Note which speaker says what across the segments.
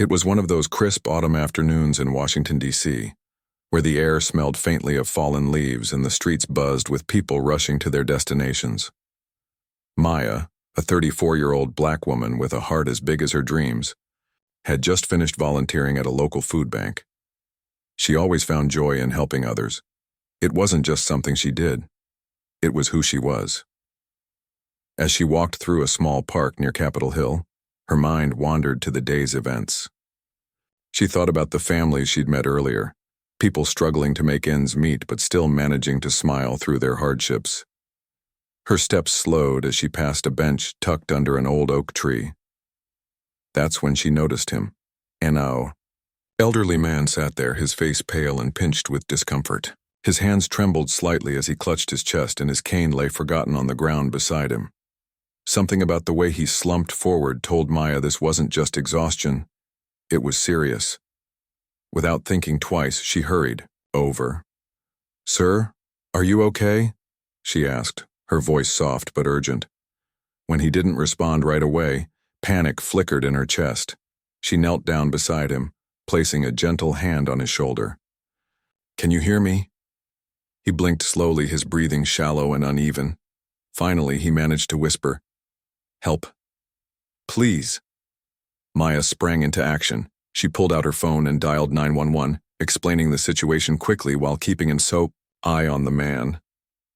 Speaker 1: It was one of those crisp autumn afternoons in Washington, D.C., where the air smelled faintly of fallen leaves and the streets buzzed with people rushing to their destinations. Maya, a 34-year-old black woman with a heart as big as her dreams, had just finished volunteering at a local food bank. She always found joy in helping others. It wasn't just something she did. It was who she was. As she walked through a small park near Capitol Hill, her mind wandered to the day's events. She thought about the families she'd met earlier, people struggling to make ends meet but still managing to smile through their hardships. Her steps slowed as she passed a bench tucked under an old oak tree. That's when she noticed him. An elderly man sat there, his face pale and pinched with discomfort. His hands trembled slightly as he clutched his chest, and his cane lay forgotten on the ground beside him. Something about the way he slumped forward told Maya this wasn't just exhaustion, it was serious. Without thinking twice, she hurried over. "Sir, are you okay?" she asked, her voice soft but urgent. When he didn't respond right away, panic flickered in her chest. She knelt down beside him, placing a gentle hand on his shoulder. "Can you hear me?" He blinked slowly, his breathing shallow and uneven. Finally, he managed to whisper, "Help. Please." Maya sprang into action. She pulled out her phone and dialed 911, explaining the situation quickly while keeping an eye on the man.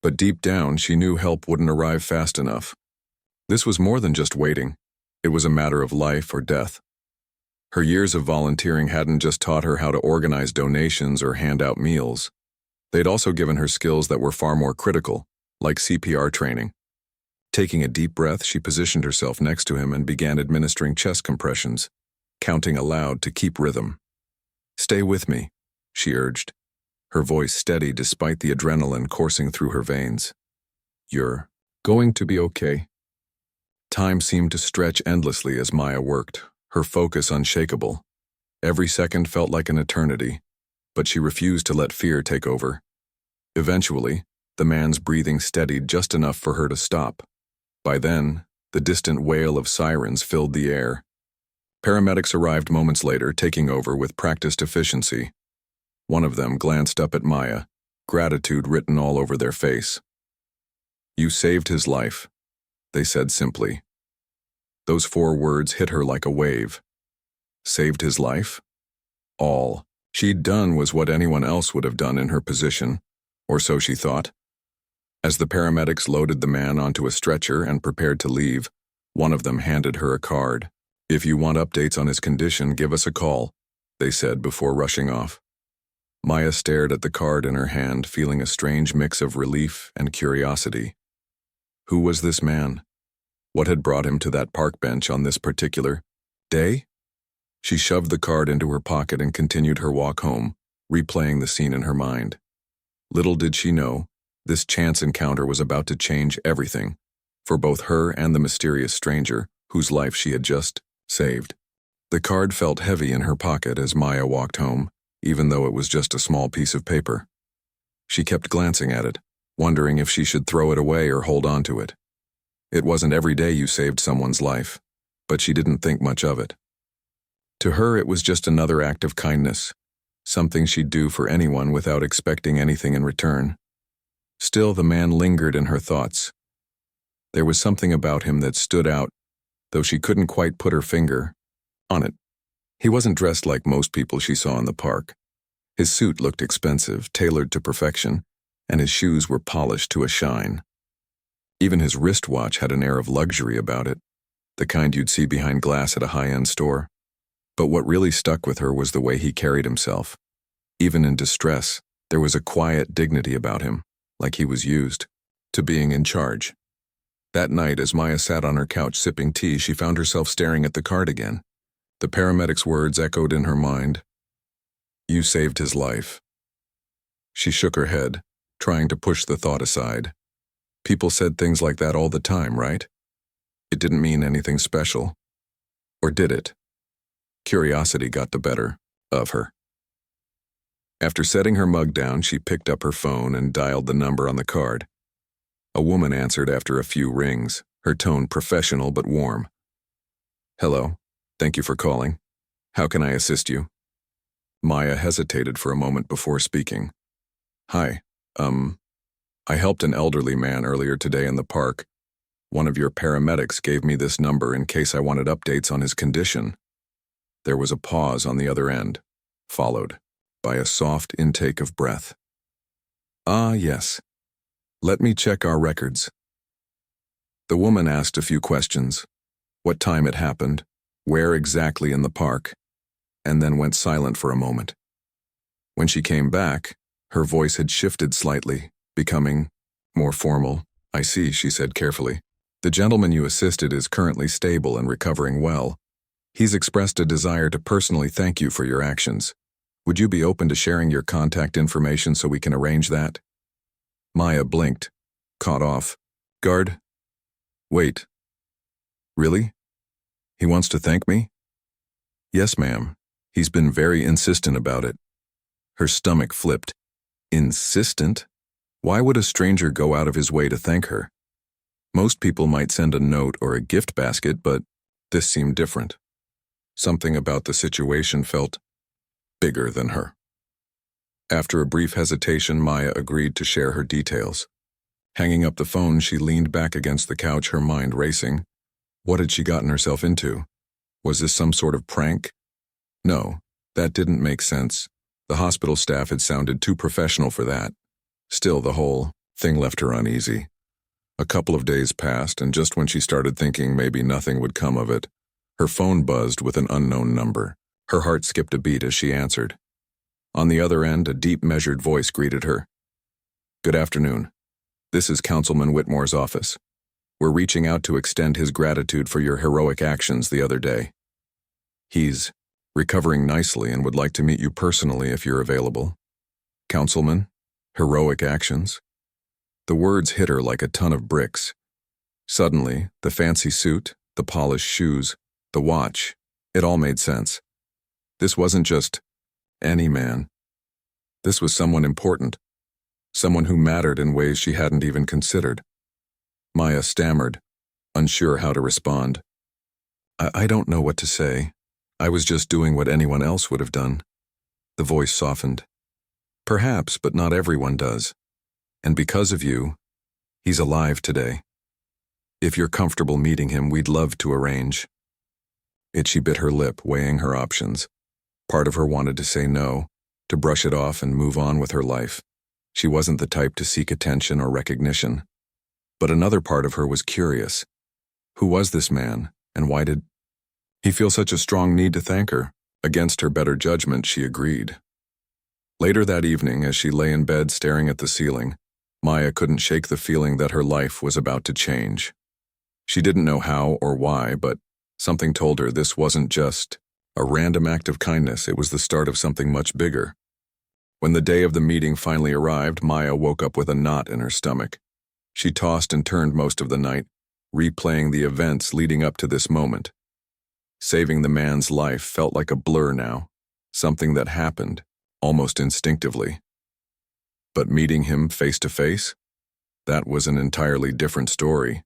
Speaker 1: But deep down, she knew help wouldn't arrive fast enough. This was more than just waiting. It was a matter of life or death. Her years of volunteering hadn't just taught her how to organize donations or hand out meals. They'd also given her skills that were far more critical, like CPR training. Taking a deep breath, she positioned herself next to him and began administering chest compressions, counting aloud to keep rhythm. "Stay with me," she urged, her voice steady despite the adrenaline coursing through her veins. "You're going to be okay." Time seemed to stretch endlessly as Maya worked, her focus unshakable. Every second felt like an eternity, but she refused to let fear take over. Eventually, the man's breathing steadied just enough for her to stop. By then, the distant wail of sirens filled the air. Paramedics arrived moments later, taking over with practiced efficiency. One of them glanced up at Maya, gratitude written all over their face. "You saved his life," they said simply. Those 4 words hit her like a wave. Saved his life? All she'd done was what anyone else would have done in her position, or so she thought. As the paramedics loaded the man onto a stretcher and prepared to leave, one of them handed her a card. "If you want updates on his condition, give us a call," they said before rushing off. Maya stared at the card in her hand, feeling a strange mix of relief and curiosity. Who was this man? What had brought him to that park bench on this particular day? She shoved the card into her pocket and continued her walk home, replaying the scene in her mind. Little did she know, this chance encounter was about to change everything, for both her and the mysterious stranger whose life she had just saved. The card felt heavy in her pocket as Maya walked home, even though it was just a small piece of paper. She kept glancing at it, wondering if she should throw it away or hold on to it. It wasn't every day you saved someone's life, but she didn't think much of it. To her, it was just another act of kindness, something she'd do for anyone without expecting anything in return. Still, the man lingered in her thoughts. There was something about him that stood out, though she couldn't quite put her finger on it. He wasn't dressed like most people she saw in the park. His suit looked expensive, tailored to perfection, and his shoes were polished to a shine. Even his wristwatch had an air of luxury about it, the kind you'd see behind glass at a high-end store. But what really stuck with her was the way he carried himself. Even in distress, there was a quiet dignity about him, like he was used to being in charge. That night, as Maya sat on her couch sipping tea, she found herself staring at the card again. The paramedic's words echoed in her mind. "You saved his life." She shook her head, trying to push the thought aside. People said things like that all the time, right? It didn't mean anything special. Or did it? Curiosity got the better of her. After setting her mug down, she picked up her phone and dialed the number on the card. A woman answered after a few rings, her tone professional but warm. "Hello, thank you for calling. How can I assist you? Maya hesitated for a moment before speaking. Hi, I helped an elderly man earlier today in the park. One of your paramedics gave me this number in case I wanted updates on his condition. There was a pause on the other end, followed by a soft intake of breath. Ah, yes. Let me check our records. The woman asked a few questions. What time it happened, where exactly in the park, and then went silent for a moment. When she came back, her voice had shifted slightly, becoming more formal. I see, she said carefully. The gentleman you assisted is currently stable and recovering well. He's expressed a desire to personally thank you for your actions. Would you be open to sharing your contact information so we can arrange that? Maya blinked, caught off. Guard? Wait. Really? He wants to thank me? Yes, ma'am. He's been very insistent about it. Her stomach flipped. Insistent? Why would a stranger go out of his way to thank her? Most people might send a note or a gift basket, but this seemed different. Something about the situation felt bigger than her. After a brief hesitation, Maya agreed to share her details. Hanging up the phone, she leaned back against the couch, her mind racing. What had she gotten herself into? Was this some sort of prank? No, that didn't make sense. The hospital staff had sounded too professional for that. Still, the whole thing left her uneasy. A couple of days passed, and just when she started thinking maybe nothing would come of it, her phone buzzed with an unknown number. Her heart skipped a beat as she answered. On the other end, a deep, measured voice greeted her. Good afternoon. This is Councilman Whitmore's office. We're reaching out to extend his gratitude for your heroic actions the other day. He's recovering nicely and would like to meet you personally if you're available. Councilman, heroic actions? The words hit her like a ton of bricks. Suddenly, the fancy suit, the polished shoes, the watch, it all made sense. This wasn't just any man. This was someone important, someone who mattered in ways she hadn't even considered. Maya stammered, unsure how to respond. I don't know what to say. I was just doing what anyone else would have done. The voice softened. Perhaps, but not everyone does. And because of you, he's alive today. If you're comfortable meeting him, we'd love to arrange. She bit her lip, weighing her options. Part of her wanted to say no, to brush it off and move on with her life. She wasn't the type to seek attention or recognition. But another part of her was curious. Who was this man, and why did he feel such a strong need to thank her? Against her better judgment, she agreed. Later that evening, as she lay in bed staring at the ceiling, Maya couldn't shake the feeling that her life was about to change. She didn't know how or why, but something told her this wasn't just a random act of kindness, it was the start of something much bigger. When the day of the meeting finally arrived, Maya woke up with a knot in her stomach. She tossed and turned most of the night, replaying the events leading up to this moment. Saving the man's life felt like a blur now, something that happened, almost instinctively. But meeting him face to face? That was an entirely different story.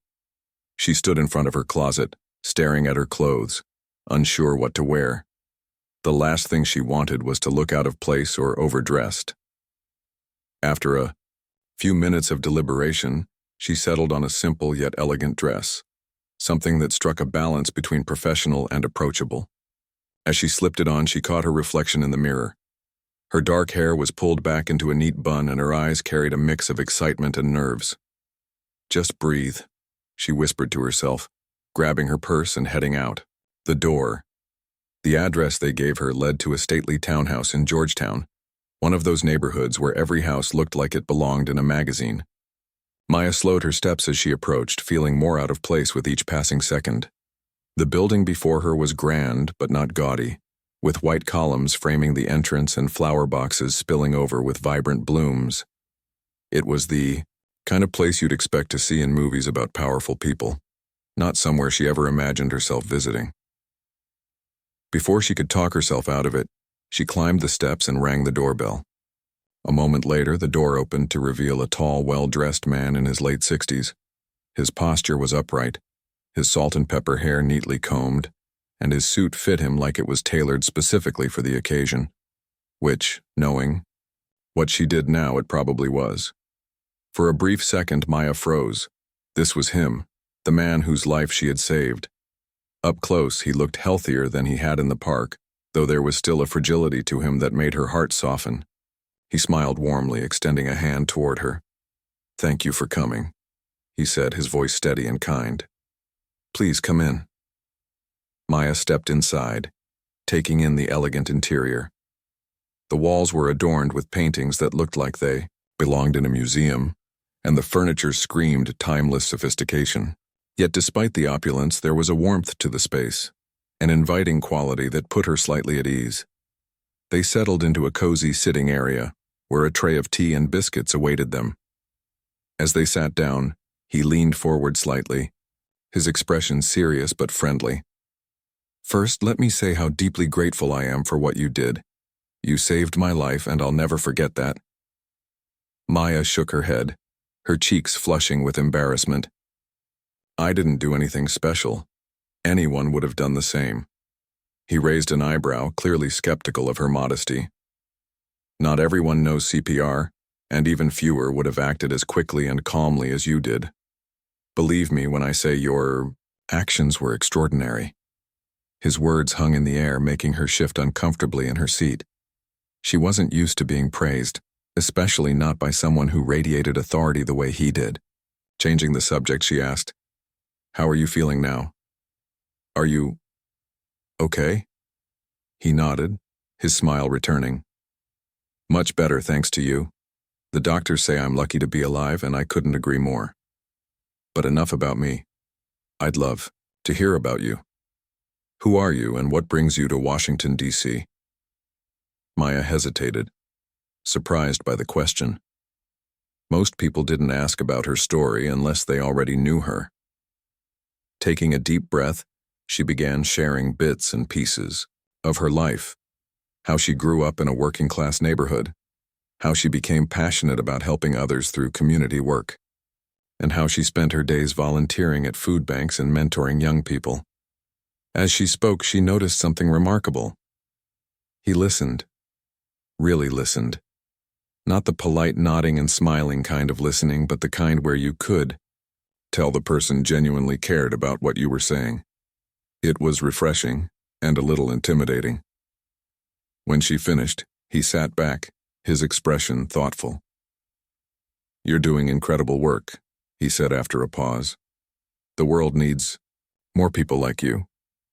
Speaker 1: She stood in front of her closet, staring at her clothes, unsure what to wear. The last thing she wanted was to look out of place or overdressed. After a few minutes of deliberation, she settled on a simple yet elegant dress, something that struck a balance between professional and approachable. As she slipped it on, she caught her reflection in the mirror. Her dark hair was pulled back into a neat bun, and her eyes carried a mix of excitement and nerves. Just breathe, she whispered to herself, grabbing her purse and heading out. The door. The address they gave her led to a stately townhouse in Georgetown, one of those neighborhoods where every house looked like it belonged in a magazine. Maya slowed her steps as she approached, feeling more out of place with each passing second. The building before her was grand, but not gaudy, with white columns framing the entrance and flower boxes spilling over with vibrant blooms. It was the kind of place you'd expect to see in movies about powerful people, not somewhere she ever imagined herself visiting. Before she could talk herself out of it, she climbed the steps and rang the doorbell. A moment later, the door opened to reveal a tall, well-dressed man in his late 60s. His posture was upright, his salt and pepper hair neatly combed, and his suit fit him like it was tailored specifically for the occasion, which, knowing what she did now, it probably was. For a brief second, Maya froze. This was him, the man whose life she had saved. Up close, he looked healthier than he had in the park, though there was still a fragility to him that made her heart soften. He smiled warmly, extending a hand toward her. "Thank you for coming," he said, his voice steady and kind. "Please come in." Maya stepped inside, taking in the elegant interior. The walls were adorned with paintings that looked like they belonged in a museum, and the furniture screamed timeless sophistication. Yet despite the opulence, there was a warmth to the space, an inviting quality that put her slightly at ease. They settled into a cozy sitting area, where a tray of tea and biscuits awaited them. As they sat down, he leaned forward slightly, his expression serious but friendly. "First, let me say how deeply grateful I am for what you did. You saved my life, and I'll never forget that." Maya shook her head, her cheeks flushing with embarrassment. "I didn't do anything special. Anyone would have done the same." He raised an eyebrow, clearly skeptical of her modesty. "Not everyone knows CPR, and even fewer would have acted as quickly and calmly as you did. Believe me when I say your actions were extraordinary." His words hung in the air, making her shift uncomfortably in her seat. She wasn't used to being praised, especially not by someone who radiated authority the way he did. Changing the subject, she asked, "How are you feeling now? Are you okay?" He nodded, his smile returning. "Much better, thanks to you. The doctors say I'm lucky to be alive, and I couldn't agree more. But enough about me. I'd love to hear about you. Who are you, and what brings you to Washington, D.C.? Maya hesitated, surprised by the question. Most people didn't ask about her story unless they already knew her. Taking a deep breath, she began sharing bits and pieces of her life, how she grew up in a working-class neighborhood, how she became passionate about helping others through community work, and how she spent her days volunteering at food banks and mentoring young people. As she spoke, she noticed something remarkable. He listened, really listened. Not the polite nodding and smiling kind of listening, but the kind where you could tell the person genuinely cared about what you were saying. It was refreshing and a little intimidating. When she finished, he sat back, his expression thoughtful. "You're doing incredible work," he said after a pause. "The world needs more people like you.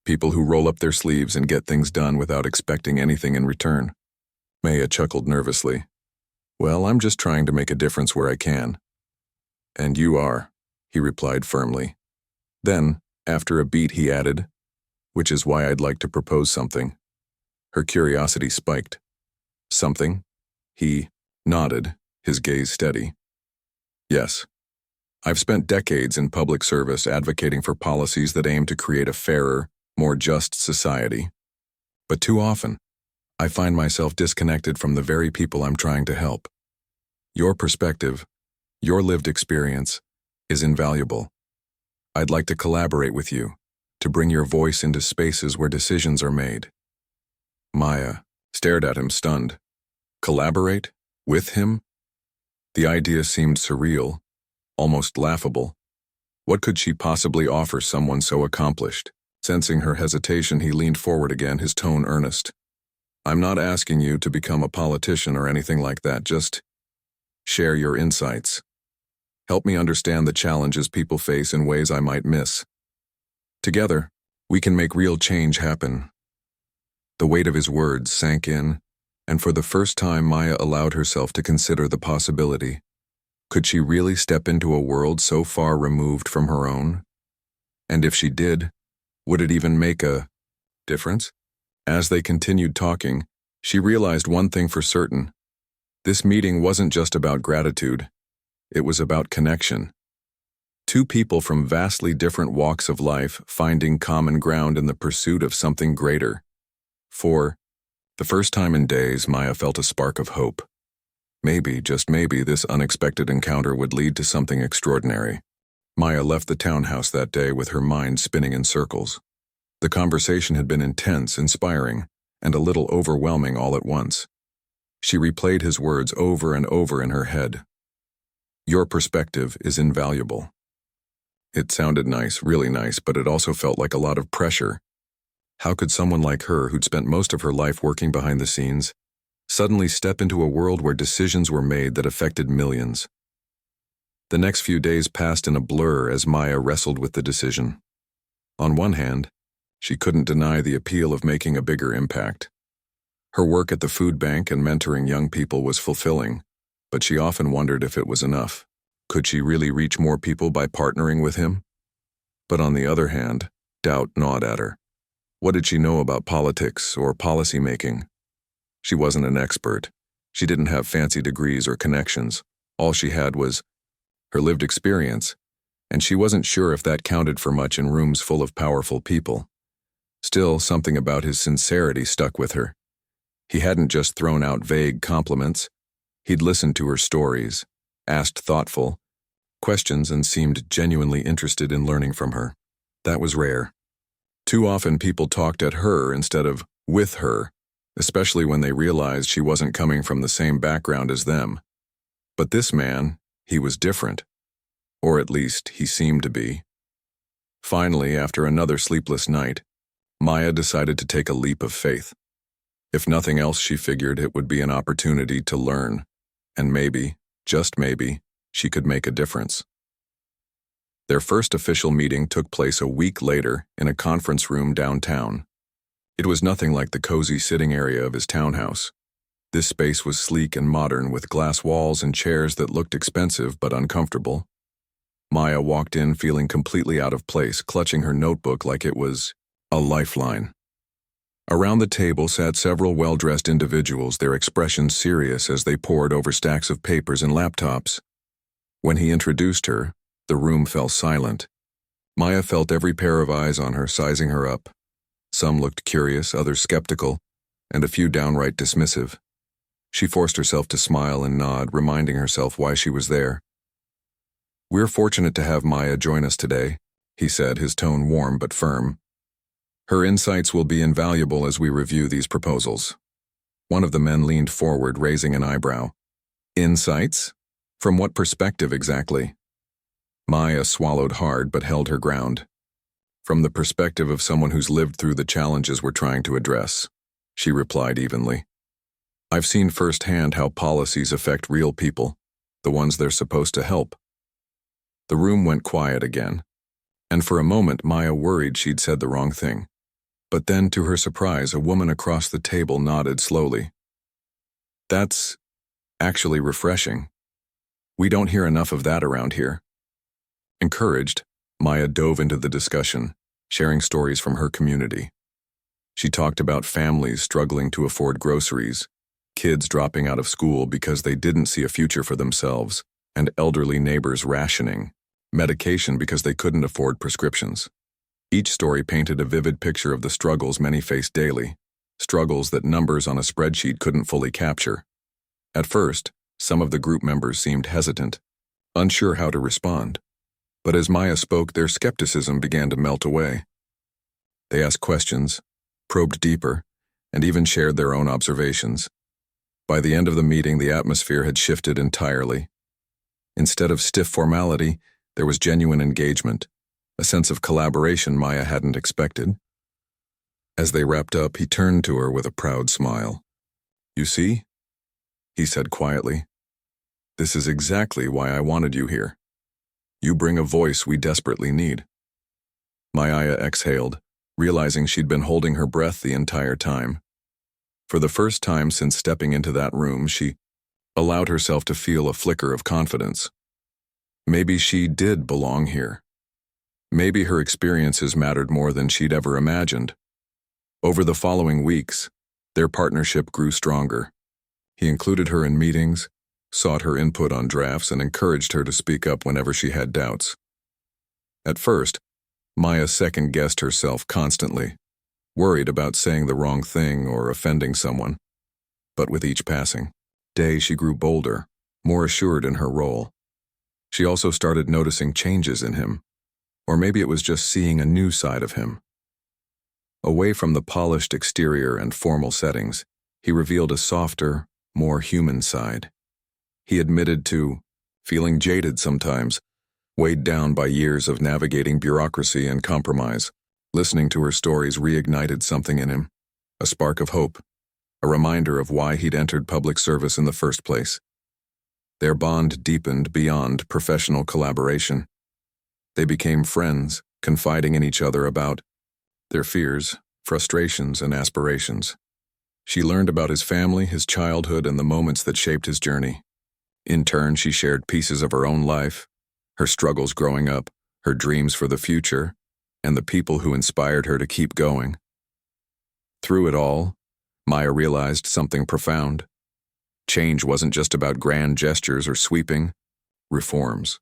Speaker 1: People who roll up their sleeves and get things done without expecting anything in return." Maya chuckled nervously. "Well, I'm just trying to make a difference where I can." "And you are," he replied firmly. Then, after a beat, he added, "Which is why I'd like to propose something." Her curiosity spiked. "Something?" He nodded, his gaze steady. "Yes. I've spent decades in public service advocating for policies that aim to create a fairer, more just society. But too often, I find myself disconnected from the very people I'm trying to help. Your perspective, your lived experience, is invaluable. I'd like to collaborate with you, to bring your voice into spaces where decisions are made." Maya stared at him, stunned. Collaborate? With him? The idea seemed surreal, almost laughable. What could she possibly offer someone so accomplished? Sensing her hesitation, he leaned forward again, his tone earnest. "I'm not asking you to become a politician or anything like that, just share your insights. Help me understand the challenges people face in ways I might miss. Together, we can make real change happen." The weight of his words sank in, and for the first time Maya allowed herself to consider the possibility. Could she really step into a world so far removed from her own? And if she did, would it even make a difference? As they continued talking, she realized one thing for certain. This meeting wasn't just about gratitude. It was about connection. Two people from vastly different walks of life finding common ground in the pursuit of something greater. For the first time in days, Maya felt a spark of hope. Maybe, just maybe, this unexpected encounter would lead to something extraordinary. Maya left the townhouse that day with her mind spinning in circles. The conversation had been intense, inspiring, and a little overwhelming all at once. She replayed his words over and over in her head. Your perspective is invaluable. It sounded nice, really nice, but it also felt like a lot of pressure. How could someone like her, who'd spent most of her life working behind the scenes, suddenly step into a world where decisions were made that affected millions? The next few days passed in a blur as Maya wrestled with the decision. On one hand, she couldn't deny the appeal of making a bigger impact. Her work at the food bank and mentoring young people was fulfilling, but she often wondered if it was enough. Could she really reach more people by partnering with him? But on the other hand, doubt gnawed at her. What did she know about politics or policy making? She wasn't an expert. She didn't have fancy degrees or connections. All she had was her lived experience, and she wasn't sure if that counted for much in rooms full of powerful people. Still, something about his sincerity stuck with her. He hadn't just thrown out vague compliments. He'd listened to her stories, asked thoughtful questions, and seemed genuinely interested in learning from her. That was rare. Too often people talked at her instead of with her, especially when they realized she wasn't coming from the same background as them. But this man, he was different. Or at least, he seemed to be. Finally, after another sleepless night, Maya decided to take a leap of faith. If nothing else, she figured it would be an opportunity to learn, and maybe, just maybe, she could make a difference. Their first official meeting took place a week later in a conference room downtown. It was nothing like the cozy sitting area of his townhouse. This space was sleek and modern, with glass walls and chairs that looked expensive but uncomfortable. Maya walked in feeling completely out of place, clutching her notebook like it was a lifeline. Around the table sat several well-dressed individuals, their expressions serious as they pored over stacks of papers and laptops. When he introduced her, the room fell silent. Maya felt every pair of eyes on her, sizing her up. Some looked curious, others skeptical, and a few downright dismissive. She forced herself to smile and nod, reminding herself why she was there. "We're fortunate to have Maya join us today," he said, his tone warm but firm. "Her insights will be invaluable as we review these proposals." One of the men leaned forward, raising an eyebrow. "Insights? From what perspective exactly?" Maya swallowed hard but held her ground. "From the perspective of someone who's lived through the challenges we're trying to address," she replied evenly. "I've seen firsthand how policies affect real people, the ones they're supposed to help." The room went quiet again, and for a moment Maya worried she'd said the wrong thing. But then, to her surprise, a woman across the table nodded slowly. "That's actually refreshing. We don't hear enough of that around here." Encouraged, Maya dove into the discussion, sharing stories from her community. She talked about families struggling to afford groceries, kids dropping out of school because they didn't see a future for themselves, and elderly neighbors rationing medication because they couldn't afford prescriptions. Each story painted a vivid picture of the struggles many faced daily, struggles that numbers on a spreadsheet couldn't fully capture. At first, some of the group members seemed hesitant, unsure how to respond. But as Maya spoke, their skepticism began to melt away. They asked questions, probed deeper, and even shared their own observations. By the end of the meeting, the atmosphere had shifted entirely. Instead of stiff formality, there was genuine engagement, a sense of collaboration Maya hadn't expected. As they wrapped up, he turned to her with a proud smile. "You see?" he said quietly. "This is exactly why I wanted you here. You bring a voice we desperately need." Maya exhaled, realizing she'd been holding her breath the entire time. For the first time since stepping into that room, she allowed herself to feel a flicker of confidence. Maybe she did belong here. Maybe her experiences mattered more than she'd ever imagined. Over the following weeks, their partnership grew stronger. He included her in meetings, sought her input on drafts, and encouraged her to speak up whenever she had doubts. At first, Maya second-guessed herself constantly, worried about saying the wrong thing or offending someone. But with each passing day, she grew bolder, more assured in her role. She also started noticing changes in him, or maybe it was just seeing a new side of him. Away from the polished exterior and formal settings, he revealed a softer, more human side. He admitted to feeling jaded sometimes, weighed down by years of navigating bureaucracy and compromise. Listening to her stories reignited something in him, a spark of hope, a reminder of why he'd entered public service in the first place. Their bond deepened beyond professional collaboration. They became friends, confiding in each other about their fears, frustrations, and aspirations. She learned about his family, his childhood, and the moments that shaped his journey. In turn, she shared pieces of her own life, her struggles growing up, her dreams for the future, and the people who inspired her to keep going. Through it all, Maya realized something profound. Change wasn't just about grand gestures or sweeping reforms.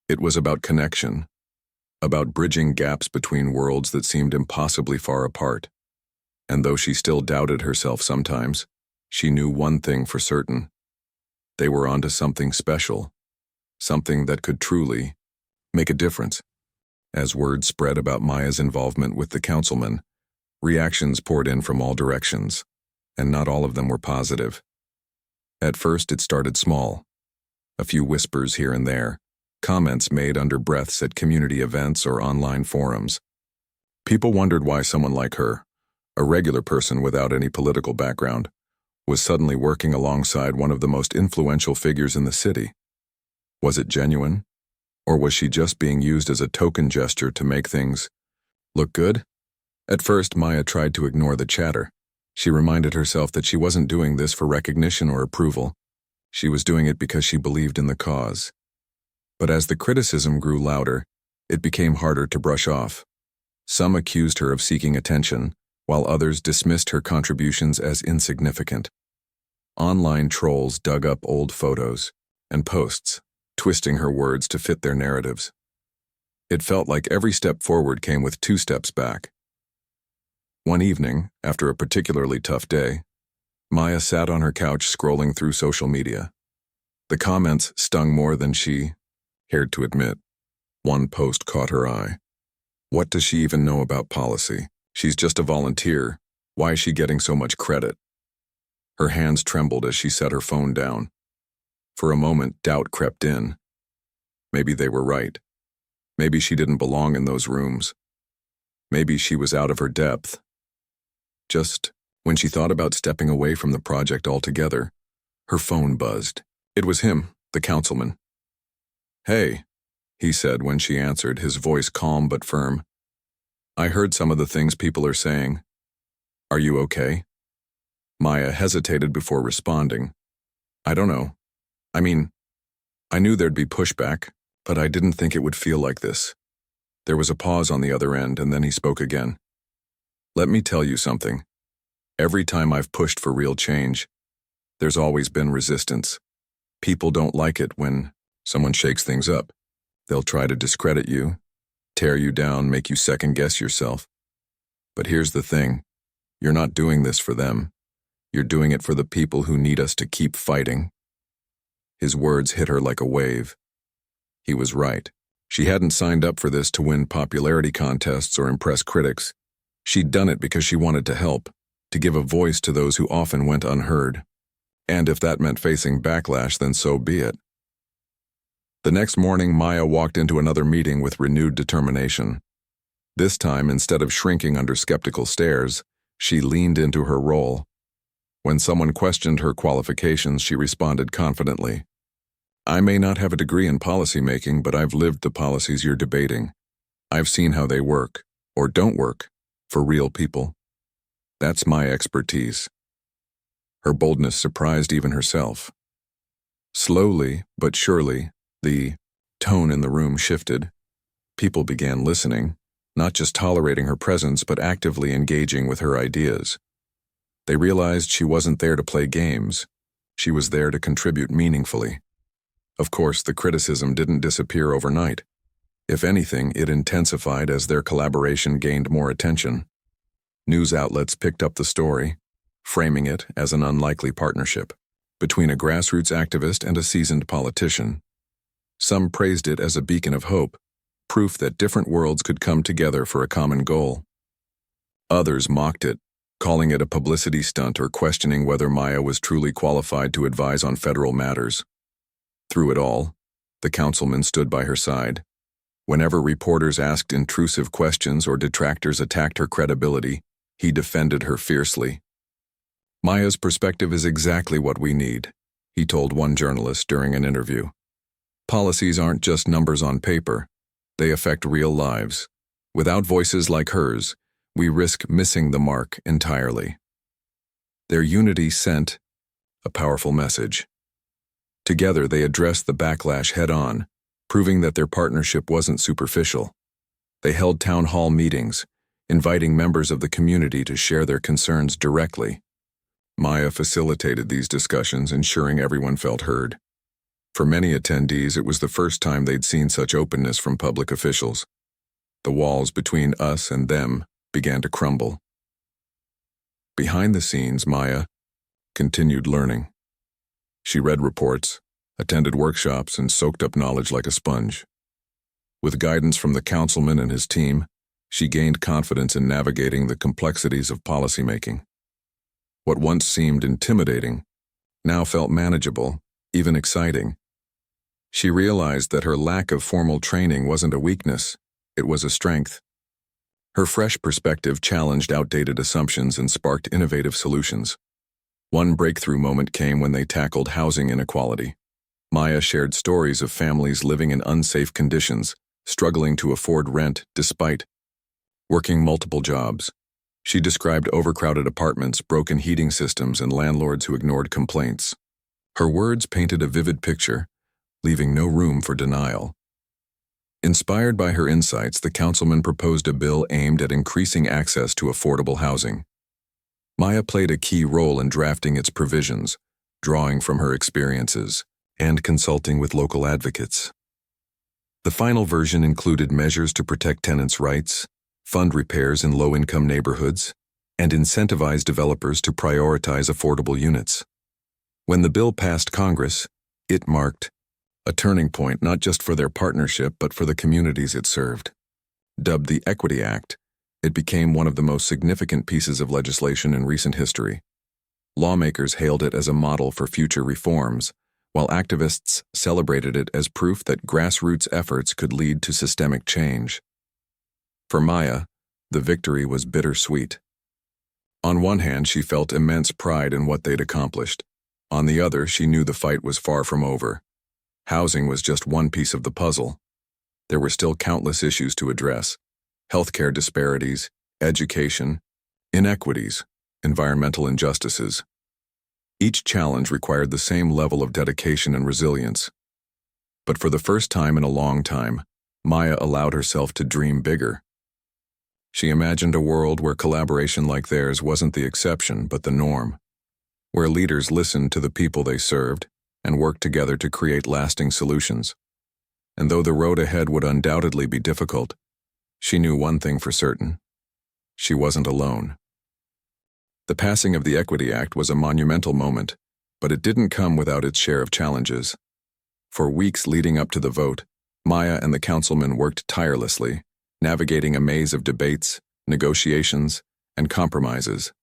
Speaker 1: It was about connection, about bridging gaps between worlds that seemed impossibly far apart. And though she still doubted herself sometimes, she knew one thing for certain. They were onto something special, something that could truly make a difference. As word spread about Maya's involvement with the councilman, reactions poured in from all directions, and not all of them were positive. At first, it started small. A few whispers here and there, comments made under breaths at community events or online forums. People wondered why someone like her, a regular person without any political background, was suddenly working alongside one of the most influential figures in the city. Was it genuine? Or was she just being used as a token gesture to make things look good? At first, Maya tried to ignore the chatter. She reminded herself that she wasn't doing this for recognition or approval. She was doing it because she believed in the cause. But as the criticism grew louder, it became harder to brush off. Some accused her of seeking attention, while others dismissed her contributions as insignificant. Online trolls dug up old photos and posts, twisting her words to fit their narratives. It felt like every step forward came with 2 steps back. One evening, after a particularly tough day, Maya sat on her couch scrolling through social media. The comments stung more than she cared to admit. One post caught her eye. What does she even know about policy? She's just a volunteer. Why is she getting so much credit? Her hands trembled as she set her phone down. For a moment, doubt crept in. Maybe they were right. Maybe she didn't belong in those rooms. Maybe she was out of her depth. Just when she thought about stepping away from the project altogether, her phone buzzed. It was him, the councilman. "Hey," he said when she answered, his voice calm but firm. "I heard some of the things people are saying. Are you okay?" Maya hesitated before responding. "I don't know. I mean, I knew there'd be pushback, but I didn't think it would feel like this." There was a pause on the other end, and then he spoke again. "Let me tell you something. Every time I've pushed for real change, there's always been resistance. People don't like it when someone shakes things up. They'll try to discredit you, tear you down, make you second-guess yourself. But here's the thing. You're not doing this for them. You're doing it for the people who need us to keep fighting." His words hit her like a wave. He was right. She hadn't signed up for this to win popularity contests or impress critics. She'd done it because she wanted to help, to give a voice to those who often went unheard. And if that meant facing backlash, then so be it. The next morning, Maya walked into another meeting with renewed determination. This time, instead of shrinking under skeptical stares, she leaned into her role. When someone questioned her qualifications, she responded confidently. "I may not have a degree in policymaking, but I've lived the policies you're debating. I've seen how they work, or don't work, for real people. That's my expertise." Her boldness surprised even herself. Slowly, but surely, the tone in the room shifted. People began listening, not just tolerating her presence, but actively engaging with her ideas. They realized she wasn't there to play games. She was there to contribute meaningfully. Of course, the criticism didn't disappear overnight. If anything, it intensified as their collaboration gained more attention. News outlets picked up the story, framing it as an unlikely partnership between a grassroots activist and a seasoned politician. Some praised it as a beacon of hope, proof that different worlds could come together for a common goal. Others mocked it, calling it a publicity stunt or questioning whether Maya was truly qualified to advise on federal matters. Through it all, the councilman stood by her side. Whenever reporters asked intrusive questions or detractors attacked her credibility, he defended her fiercely. "Maya's perspective is exactly what we need," he told one journalist during an interview. "Policies aren't just numbers on paper. They affect real lives. Without voices like hers, we risk missing the mark entirely." Their unity sent a powerful message. Together, they addressed the backlash head-on, proving that their partnership wasn't superficial. They held town hall meetings, inviting members of the community to share their concerns directly. Maya facilitated these discussions, ensuring everyone felt heard. For many attendees, it was the first time they'd seen such openness from public officials. The walls between us and them began to crumble. Behind the scenes, Maya continued learning. She read reports, attended workshops, and soaked up knowledge like a sponge. With guidance from the councilman and his team, she gained confidence in navigating the complexities of policymaking. What once seemed intimidating now felt manageable, even exciting. She realized that her lack of formal training wasn't a weakness, it was a strength. Her fresh perspective challenged outdated assumptions and sparked innovative solutions. One breakthrough moment came when they tackled housing inequality. Maya shared stories of families living in unsafe conditions, struggling to afford rent despite working multiple jobs. She described overcrowded apartments, broken heating systems, and landlords who ignored complaints. Her words painted a vivid picture, leaving no room for denial. Inspired by her insights, the councilman proposed a bill aimed at increasing access to affordable housing. Maya played a key role in drafting its provisions, drawing from her experiences and consulting with local advocates. The final version included measures to protect tenants' rights, fund repairs in low-income neighborhoods, and incentivize developers to prioritize affordable units. When the bill passed Congress, it marked a turning point not just for their partnership but for the communities it served. Dubbed the Equity Act, it became one of the most significant pieces of legislation in recent history. Lawmakers hailed it as a model for future reforms, while activists celebrated it as proof that grassroots efforts could lead to systemic change. For Maya, the victory was bittersweet. On one hand, she felt immense pride in what they'd accomplished. On the other, she knew the fight was far from over. Housing was just one piece of the puzzle. There were still countless issues to address: healthcare disparities, education, inequities, environmental injustices. Each challenge required the same level of dedication and resilience. But for the first time in a long time, Maya allowed herself to dream bigger. She imagined a world where collaboration like theirs wasn't the exception but the norm, where leaders listened to the people they served and worked together to create lasting solutions. And though the road ahead would undoubtedly be difficult, she knew one thing for certain: she wasn't alone. The passing of the Equity Act was a monumental moment, but it didn't come without its share of challenges. For weeks leading up to the vote, Maya and the councilman worked tirelessly, navigating a maze of debates, negotiations, and compromises.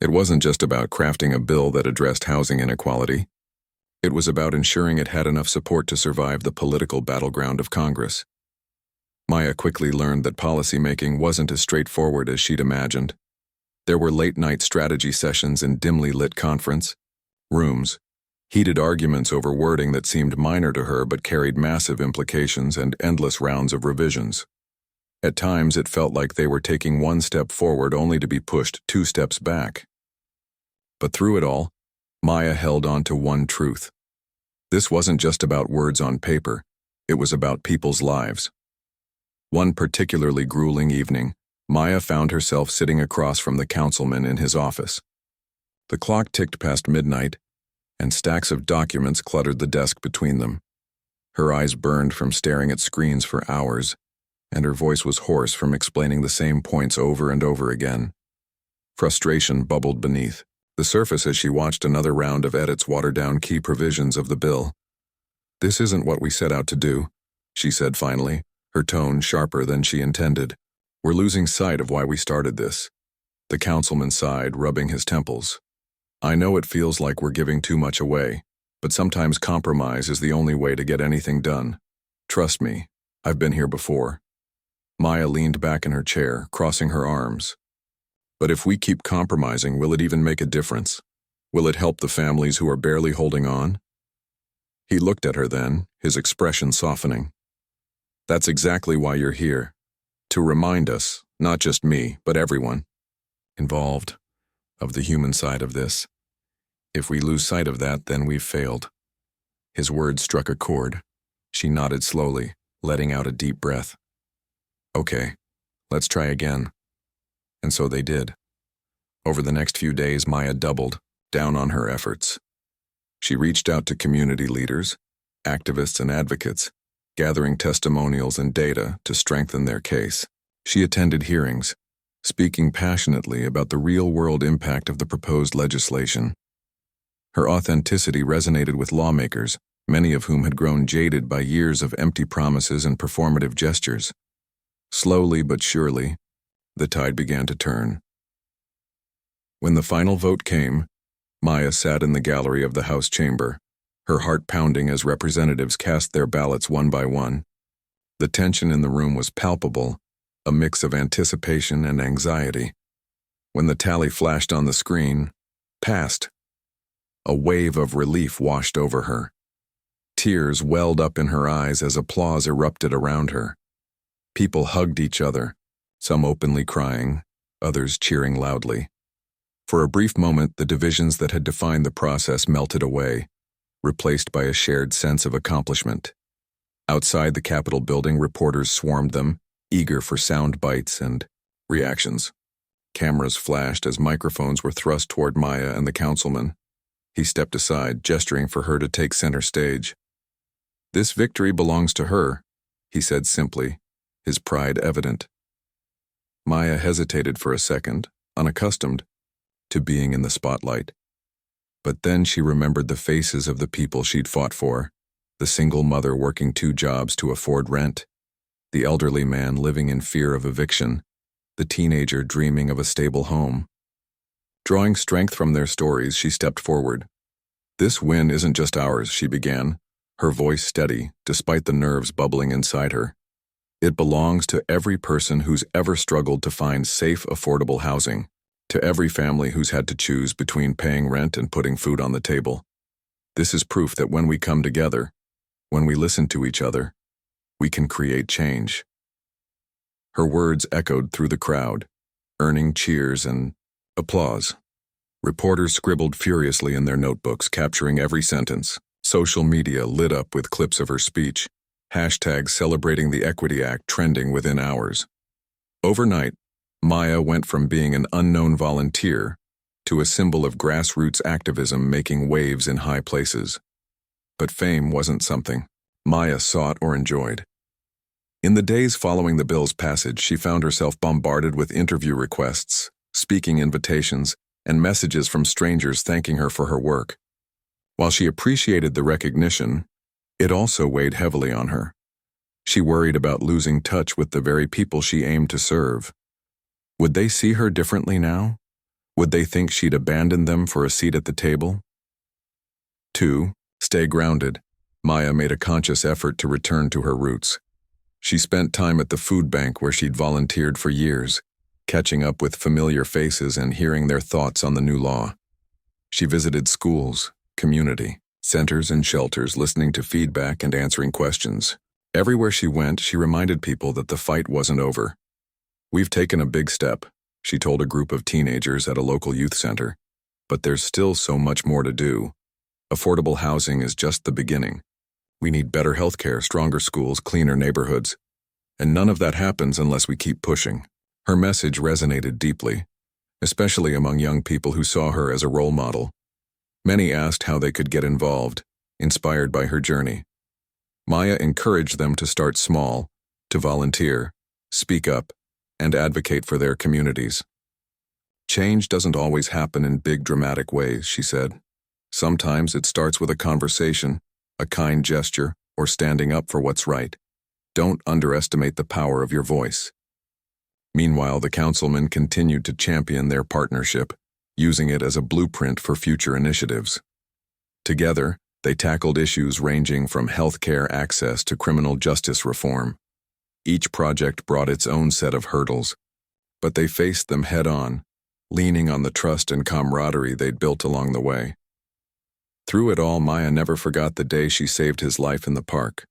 Speaker 1: It wasn't just about crafting a bill that addressed housing inequality. It was about ensuring it had enough support to survive the political battleground of Congress. Maya quickly learned that policymaking wasn't as straightforward as she'd imagined. There were late-night strategy sessions in dimly lit conference rooms, heated arguments over wording that seemed minor to her but carried massive implications, and endless rounds of revisions. At times, it felt like they were taking one step forward only to be pushed 2 steps back. But through it all, Maya held on to one truth. This wasn't just about words on paper, it was about people's lives. One particularly grueling evening, Maya found herself sitting across from the councilman in his office. The clock ticked past midnight, and stacks of documents cluttered the desk between them. Her eyes burned from staring at screens for hours, and her voice was hoarse from explaining the same points over and over again. Frustration bubbled beneath the surface as she watched another round of edits water down key provisions of the bill. "This isn't what we set out to do," she said finally, her tone sharper than she intended. We're losing sight of why we started this. The councilman sighed, rubbing his temples. I know it feels like we're giving too much away, but sometimes compromise is the only way to get anything done. Trust me, I've been here before. Maya leaned back in her chair, crossing her arms. But if we keep compromising, will it even make a difference? Will it help the families who are barely holding on? He looked at her then, his expression softening. That's exactly why you're here. To remind us, not just me, but everyone involved, of the human side of this. If we lose sight of that, then we've failed. His words struck a chord. She nodded slowly, letting out a deep breath. Okay, let's try again. And so they did. Over the next few days, Maya doubled down on her efforts. She reached out to community leaders, activists, and advocates, gathering testimonials and data to strengthen their case. She attended hearings, speaking passionately about the real-world impact of the proposed legislation. Her authenticity resonated with lawmakers, many of whom had grown jaded by years of empty promises and performative gestures. Slowly but surely, the tide began to turn. When the final vote came, Maya sat in the gallery of the House chamber, her heart pounding as representatives cast their ballots one by one. The tension in the room was palpable, a mix of anticipation and anxiety. When the tally flashed on the screen, passed. A wave of relief washed over her. Tears welled up in her eyes as applause erupted around her. People hugged each other, some openly crying, others cheering loudly. For a brief moment, the divisions that had defined the process melted away, replaced by a shared sense of accomplishment. Outside the Capitol building, reporters swarmed them, eager for sound bites and reactions. Cameras flashed as microphones were thrust toward Maya and the councilman. He stepped aside, gesturing for her to take center stage. This victory belongs to her, he said simply, his pride evident. Maya hesitated for a second, unaccustomed to being in the spotlight. But then she remembered the faces of the people she'd fought for, the single mother working 2 jobs to afford rent, the elderly man living in fear of eviction, the teenager dreaming of a stable home. Drawing strength from their stories, she stepped forward. This win isn't just ours, she began, her voice steady, despite the nerves bubbling inside her. It belongs to every person who's ever struggled to find safe, affordable housing, to every family who's had to choose between paying rent and putting food on the table. This is proof that when we come together, when we listen to each other, we can create change. Her words echoed through the crowd, earning cheers and applause. Reporters scribbled furiously in their notebooks, capturing every sentence. Social media lit up with clips of her speech, hashtags celebrating the Equity Act trending within hours. Overnight, Maya went from being an unknown volunteer to a symbol of grassroots activism making waves in high places. But fame wasn't something Maya sought or enjoyed. In the days following the bill's passage, she found herself bombarded with interview requests, speaking invitations, and messages from strangers thanking her for her work. While she appreciated the recognition, it also weighed heavily on her. She worried about losing touch with the very people she aimed to serve. Would they see her differently now? Would they think she'd abandoned them for a seat at the table? 2. Stay grounded. Maya made a conscious effort to return to her roots. She spent time at the food bank where she'd volunteered for years, catching up with familiar faces and hearing their thoughts on the new law. She visited schools, community centers, and shelters, listening to feedback and answering questions. Everywhere she went, she reminded people that the fight wasn't over. We've taken a big step, she told a group of teenagers at a local youth center, but there's still so much more to do. Affordable housing is just the beginning. We need better healthcare, stronger schools, cleaner neighborhoods. And none of that happens unless we keep pushing. Her message resonated deeply, especially among young people who saw her as a role model. Many asked how they could get involved, inspired by her journey. Maya encouraged them to start small, to volunteer, speak up, and advocate for their communities. Change doesn't always happen in big dramatic ways, she said. Sometimes it starts with a conversation, a kind gesture, or standing up for what's right. Don't underestimate the power of your voice. Meanwhile, the councilman continued to champion their partnership, using it as a blueprint for future initiatives. Together, they tackled issues ranging from healthcare access to criminal justice reform. Each project brought its own set of hurdles, but they faced them head-on, leaning on the trust and camaraderie they'd built along the way. Through it all, Maya never forgot the day she saved his life in the park.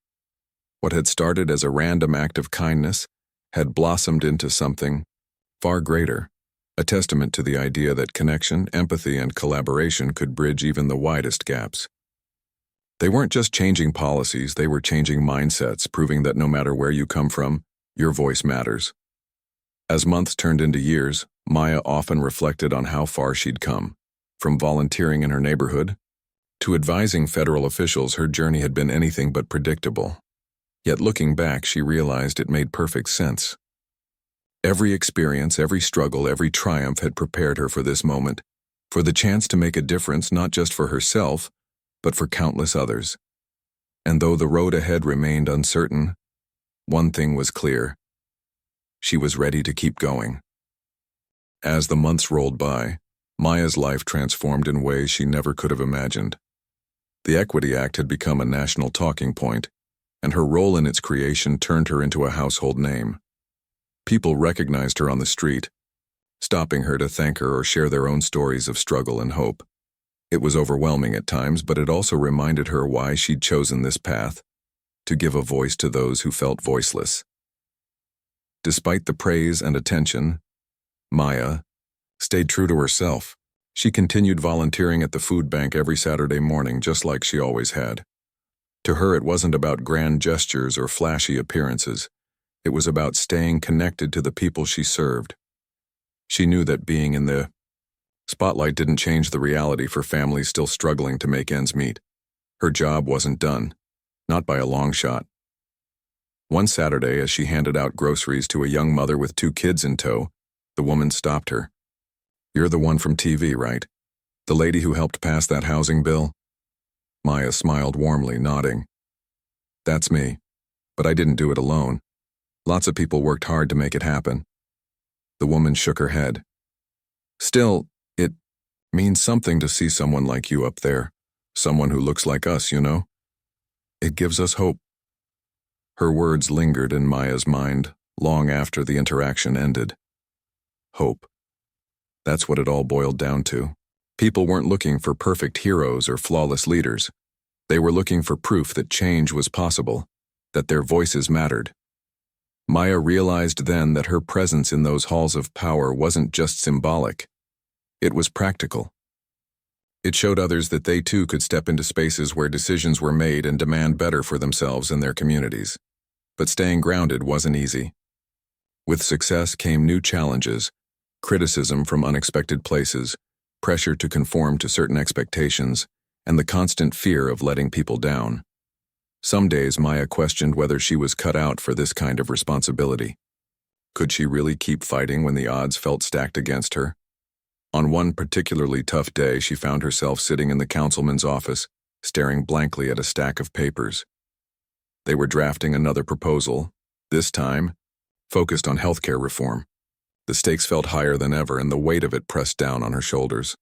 Speaker 1: What had started as a random act of kindness had blossomed into something far greater, a testament to the idea that connection, empathy, and collaboration could bridge even the widest gaps. They weren't just changing policies, they were changing mindsets, proving that no matter where you come from, your voice matters. As months turned into years, Maya often reflected on how far she'd come. From volunteering in her neighborhood to advising federal officials, her journey had been anything but predictable. Yet looking back, she realized it made perfect sense. Every experience, every struggle, every triumph had prepared her for this moment, for the chance to make a difference not just for herself, but for countless others. And though the road ahead remained uncertain, one thing was clear. She was ready to keep going. As the months rolled by, Maya's life transformed in ways she never could have imagined. The Equity Act had become a national talking point, and her role in its creation turned her into a household name. People recognized her on the street, stopping her to thank her or share their own stories of struggle and hope. It was overwhelming at times, but it also reminded her why she'd chosen this path, to give a voice to those who felt voiceless. Despite the praise and attention, Maya stayed true to herself. She continued volunteering at the food bank every Saturday morning, just like she always had. To her, it wasn't about grand gestures or flashy appearances. It was about staying connected to the people she served. She knew that being in the spotlight didn't change the reality for families still struggling to make ends meet. Her job wasn't done, not by a long shot. One Saturday, as she handed out groceries to a young mother with 2 kids in tow, the woman stopped her. "You're the one from TV, right? The lady who helped pass that housing bill?" Maya smiled warmly, nodding. "That's me, but I didn't do it alone. Lots of people worked hard to make it happen." The woman shook her head. "Still, it means something to see someone like you up there, someone who looks like us, you know? It gives us hope." Her words lingered in Maya's mind long after the interaction ended. Hope. That's what it all boiled down to. People weren't looking for perfect heroes or flawless leaders. They were looking for proof that change was possible, that their voices mattered. Maya realized then that her presence in those halls of power wasn't just symbolic. It was practical. It showed others that they too could step into spaces where decisions were made and demand better for themselves and their communities. But staying grounded wasn't easy. With success came new challenges, criticism from unexpected places, pressure to conform to certain expectations, and the constant fear of letting people down. Some days Maya questioned whether she was cut out for this kind of responsibility. Could she really keep fighting when the odds felt stacked against her? On one particularly tough day, she found herself sitting in the councilman's office, staring blankly at a stack of papers. They were drafting another proposal, this time focused on healthcare reform. The stakes felt higher than ever, and the weight of it pressed down on her shoulders.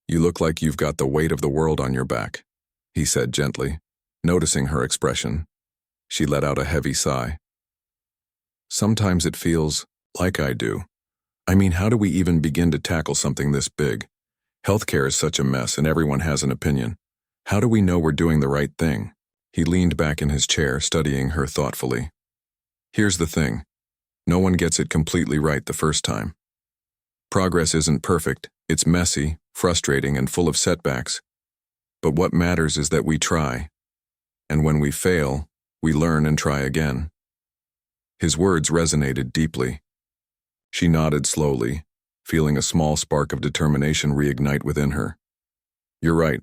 Speaker 1: "You look like you've got the weight of the world on your back," he said gently. Noticing her expression, she let out a heavy sigh. "Sometimes it feels like I do. I mean, how do we even begin to tackle something this big? Healthcare is such a mess and everyone has an opinion. How do we know we're doing the right thing?" He leaned back in his chair, studying her thoughtfully. "Here's the thing. No one gets it completely right the first time. Progress isn't perfect. It's messy, frustrating, and full of setbacks. But what matters is that we try. And when we fail, we learn and try again." His words resonated deeply. She nodded slowly, feeling a small spark of determination reignite within her. "You're right.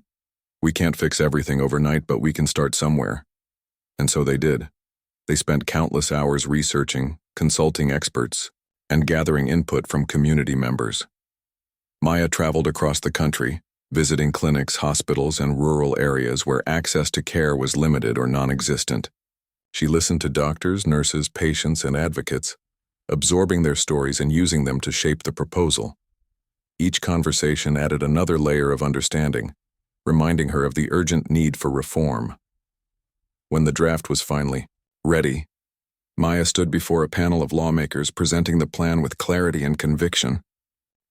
Speaker 1: We can't fix everything overnight, but we can start somewhere." And so they did. They spent countless hours researching, consulting experts, and gathering input from community members. Maya traveled across the country, visiting clinics, hospitals, and rural areas where access to care was limited or non-existent. She listened to doctors, nurses, patients, and advocates, absorbing their stories and using them to shape the proposal. Each conversation added another layer of understanding, reminding her of the urgent need for reform. When the draft was finally ready, Maya stood before a panel of lawmakers presenting the plan with clarity and conviction.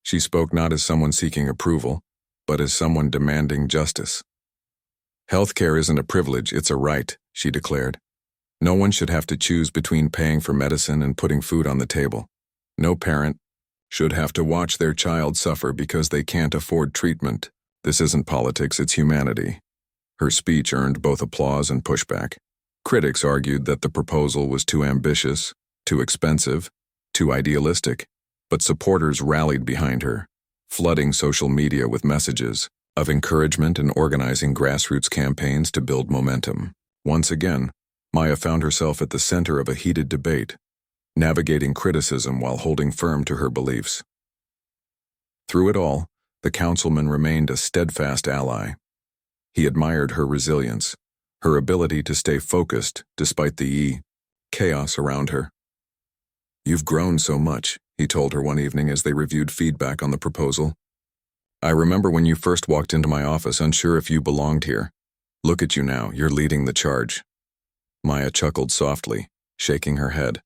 Speaker 1: She spoke not as someone seeking approval, but as someone demanding justice. "Healthcare isn't a privilege, it's a right," she declared. "No one should have to choose between paying for medicine and putting food on the table. No parent should have to watch their child suffer because they can't afford treatment. This isn't politics, it's humanity." Her speech earned both applause and pushback. Critics argued that the proposal was too ambitious, too expensive, too idealistic, but supporters rallied behind her, flooding social media with messages of encouragement and organizing grassroots campaigns to build momentum. Once again, Maya found herself at the center of a heated debate, navigating criticism while holding firm to her beliefs. Through it all, the councilman remained a steadfast ally. He admired her resilience, her ability to stay focused despite the chaos around her. "You've grown so much," he told her one evening as they reviewed feedback on the proposal. "I remember when you first walked into my office unsure if you belonged here. Look at you now, you're leading the charge." Maya chuckled softly, shaking her head.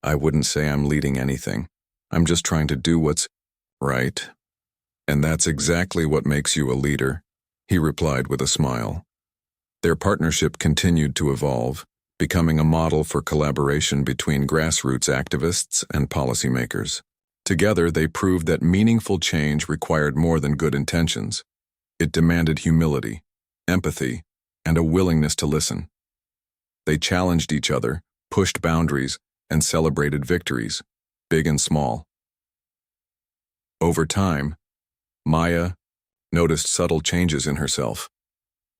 Speaker 1: "I wouldn't say I'm leading anything. I'm just trying to do what's right. And that's exactly what makes you a leader," he replied with a smile. Their partnership continued to evolve, becoming a model for collaboration between grassroots activists and policymakers. Together, they proved that meaningful change required more than good intentions. It demanded humility, empathy, and a willingness to listen. They challenged each other, pushed boundaries, and celebrated victories, big and small. Over time, Maya noticed subtle changes in herself.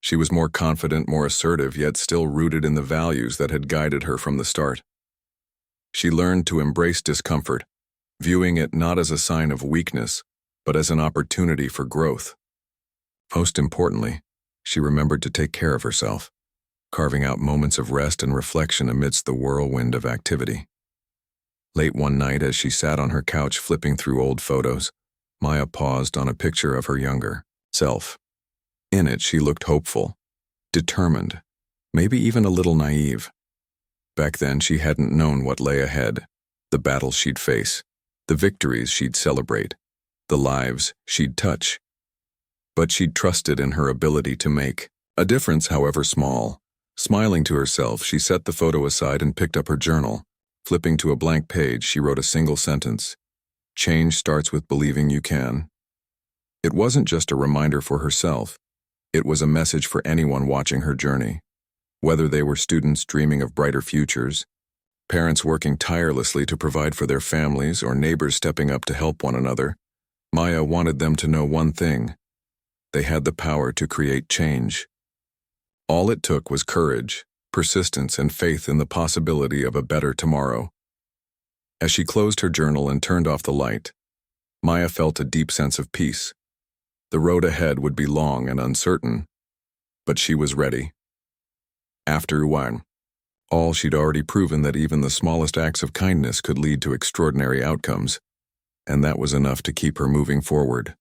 Speaker 1: She was more confident, more assertive, yet still rooted in the values that had guided her from the start. She learned to embrace discomfort, viewing it not as a sign of weakness, but as an opportunity for growth. Most importantly, she remembered to take care of herself, carving out moments of rest and reflection amidst the whirlwind of activity. Late one night, as she sat on her couch flipping through old photos, Maya paused on a picture of her younger self. In it, she looked hopeful, determined, maybe even a little naive. Back then, she hadn't known what lay ahead, the battles she'd face, the victories she'd celebrate, the lives she'd touch. But she'd trusted in her ability to make a difference, however small. Smiling to herself, she set the photo aside and picked up her journal. Flipping to a blank page, she wrote a single sentence: "Change starts with believing you can." It wasn't just a reminder for herself. It was a message for anyone watching her journey. Whether they were students dreaming of brighter futures, parents working tirelessly to provide for their families, or neighbors stepping up to help one another, Maya wanted them to know one thing: they had the power to create change. All it took was courage, persistence, and faith in the possibility of a better tomorrow. As she closed her journal and turned off the light, Maya felt a deep sense of peace. The road ahead would be long and uncertain, but she was ready. After all, she'd already proven that even the smallest acts of kindness could lead to extraordinary outcomes, and that was enough to keep her moving forward.